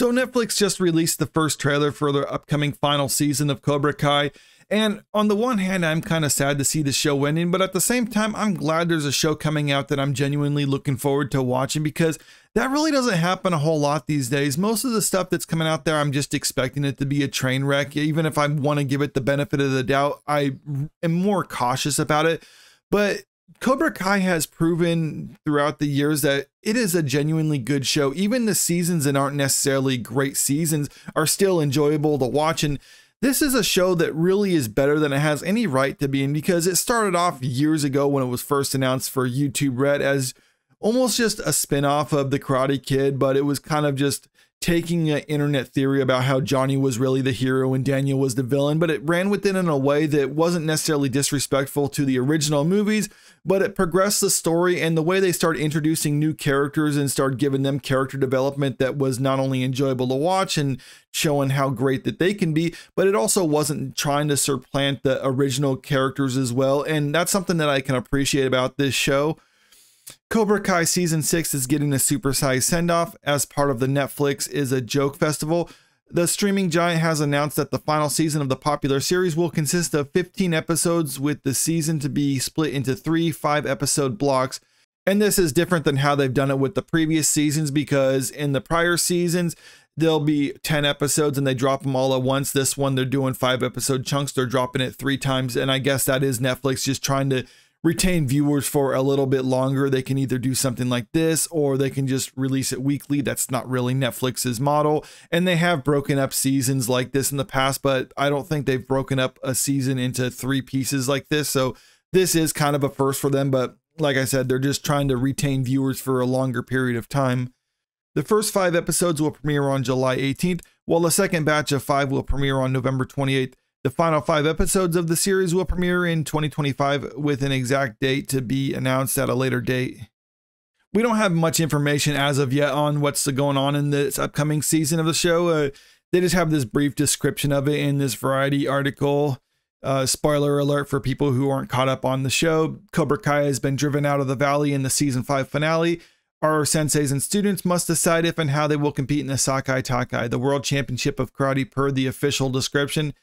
So Netflix just released the first trailer for the upcoming final season of Cobra Kai. And on the one hand, I'm kind of sad to see the show ending, but at the same time, I'm glad there's a show coming out that I'm genuinely looking forward to watching, because that really doesn't happen a whole lot these days. Most of the stuff that's coming out there, I'm just expecting it to be a train wreck. Even if I want to give it the benefit of the doubt, I am more cautious about it. But Cobra Kai has proven throughout the years that it is a genuinely good show. Even the seasons that aren't necessarily great seasons are still enjoyable to watch. And this is a show that really is better than it has any right to be in, because it started off years ago when it was first announced for YouTube Red as almost just a spin-off of The Karate Kid, but it was kind of just taking an internet theory about how Johnny was really the hero and Daniel was the villain, but it ran with it in a way that wasn't necessarily disrespectful to the original movies, but it progressed the story, and the way they started introducing new characters and started giving them character development that was not only enjoyable to watch and showing how great that they can be, but it also wasn't trying to supplant the original characters as well. And that's something that I can appreciate about this show. Cobra Kai Season 6 is getting a supersized send-off as part of the Netflix is a Joke Festival. The streaming giant has announced that the final season of the popular series will consist of 15 episodes, with the season to be split into 3 5-episode blocks. And this is different than how they've done it with the previous seasons, because in the prior seasons, there'll be 10 episodes and they drop them all at once. This one, they're doing 5-episode chunks. They're dropping it 3 times. And I guess that is Netflix just trying to retain viewers for a little bit longer. They can either do something like this, or they can just release it weekly. That's not really Netflix's model. And they have broken up seasons like this in the past, but I don't think they've broken up a season into 3 pieces like this. So this is kind of a first for them. But like I said, they're just trying to retain viewers for a longer period of time. The first 5 episodes will premiere on July 18th, while the second batch of 5 will premiere on November 28th. The final 5 episodes of the series will premiere in 2025, with an exact date to be announced at a later date. We don't have much information as of yet on what's going on in this upcoming season of the show. They just have this brief description of it in this Variety article. Spoiler alert for people who aren't caught up on the show. Cobra Kai has been driven out of the valley in the season 5 finale. Our senseis and students must decide if and how they will compete in the Sakai Takai, the World Championship of Karate, per the official description.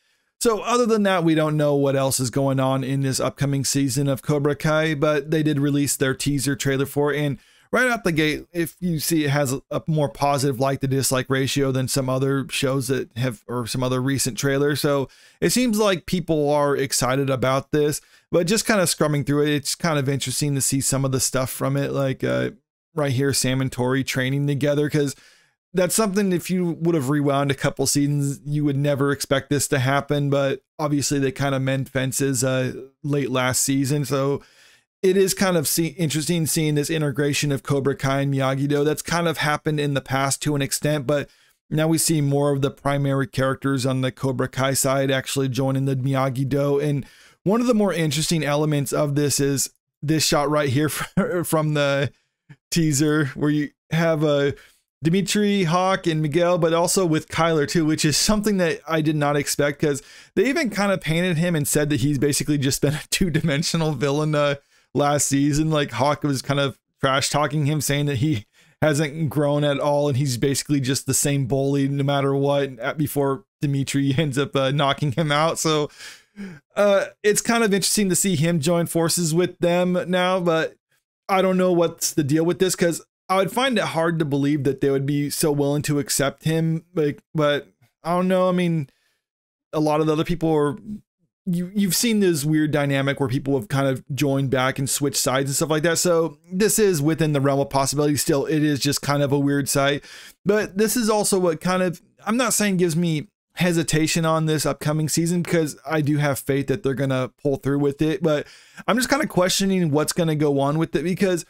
So other than that, we don't know what else is going on in this upcoming season of Cobra Kai, but they did release their teaser trailer for it. And right out the gate, if you see, it has a more positive like to dislike ratio than some other shows that have, or some other recent trailers. So it seems like people are excited about this, but just kind of scrumming through it, it's kind of interesting to see some of the stuff from it. Like right here, Sam and Tori training together, because that's something, if you would have rewound a couple seasons, you would never expect this to happen. But obviously they kind of mend fences late last season. So it is kind of interesting seeing this integration of Cobra Kai and Miyagi-Do. That's kind of happened in the past to an extent, but now we see more of the primary characters on the Cobra Kai side actually joining the Miyagi-Do. And one of the more interesting elements of this is this shot right here from the teaser, where you have Dimitri, Hawk, and Miguel, but also with Kyler too, which is something that I did not expect, because they even kind of painted him and said that he's basically just been a 2-dimensional villain last season. Like Hawk was kind of trash talking him, saying that he hasn't grown at all and he's basically just the same bully no matter what, before Dimitri ends up knocking him out. So it's kind of interesting to see him join forces with them now, but I don't know what's the deal with this, because I would find it hard to believe that they would be so willing to accept him. But I don't know. I mean, a lot of the other people are, you've seen this weird dynamic where people have kind of joined back and switched sides and stuff like that. So this is within the realm of possibility. Still, it is just kind of a weird sight. But this is also what kind of, I'm not saying gives me hesitation on this upcoming season, because I do have faith that they're going to pull through with it. But I'm just kind of questioning what's going to go on with it, because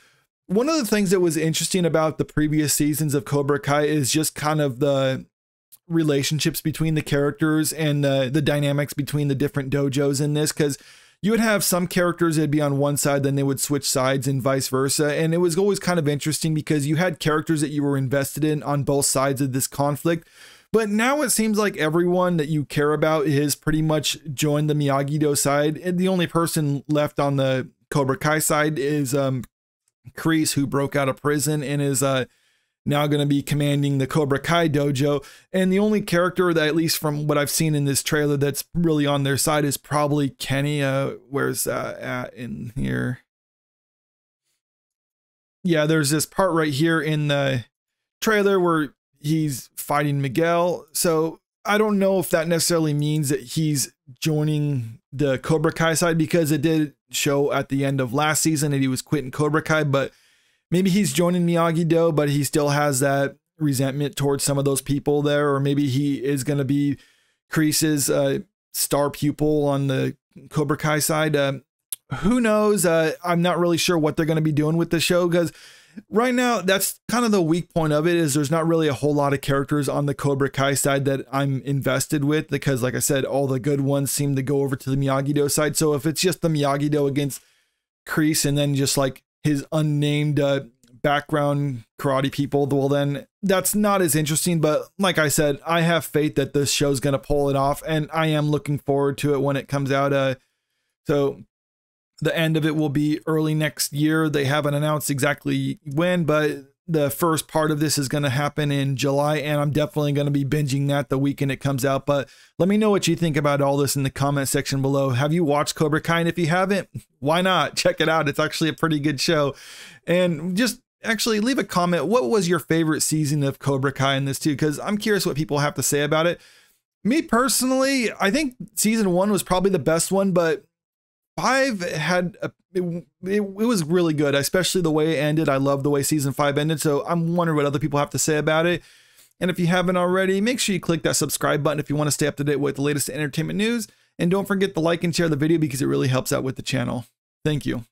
one of the things that was interesting about the previous seasons of Cobra Kai is just kind of the relationships between the characters and the dynamics between the different dojos in this, because you would have some characters that'd be on one side, then they would switch sides and vice versa. And it was always kind of interesting because you had characters that you were invested in on both sides of this conflict. But now it seems like everyone that you care about is pretty much joined the Miyagi-Do side. And the only person left on the Cobra Kai side is Kreese, who broke out of prison and is now going to be commanding the Cobra Kai dojo. And the only character that, at least from what I've seen in this trailer, that's really on their side is probably Kenny. Where's that at in here? Yeah, there's this part right here in the trailer where he's fighting Miguel. So I don't know if that necessarily means that he's joining the Cobra Kai side, because it did show at the end of last season that he was quitting Cobra Kai, but maybe he's joining Miyagi-Do, but he still has that resentment towards some of those people there. Or maybe he is going to be Kreese's star pupil on the Cobra Kai side. Who knows? I'm not really sure what they're going to be doing with the show, because right now that's kind of the weak point of it, is there's not really a whole lot of characters on the Cobra Kai side that I'm invested with, because like I said, all the good ones seem to go over to the Miyagi-Do side. So if it's just the Miyagi-Do against Kreese and then just like his unnamed background karate people, well, then that's not as interesting. But like I said, I have faith that this show's going to pull it off, and I am looking forward to it when it comes out. So the end of it will be early next year. They haven't announced exactly when, but the first part of this is going to happen in July, and I'm definitely going to be binging that the weekend it comes out. But let me know what you think about all this in the comment section below. Have you watched Cobra Kai? And if you haven't, why not? Check it out. It's actually a pretty good show. And just actually leave a comment. What was your favorite season of Cobra Kai in this too? Because I'm curious what people have to say about it. Me personally, I think season 1 was probably the best one, but 5 had it was really good, especially the way it ended. I love the way season 5 ended, so I'm wondering what other people have to say about it. And if you haven't already, make sure you click that subscribe button if you want to stay up to date with the latest entertainment news. And don't forget to like and share the video, because it really helps out with the channel. Thank you.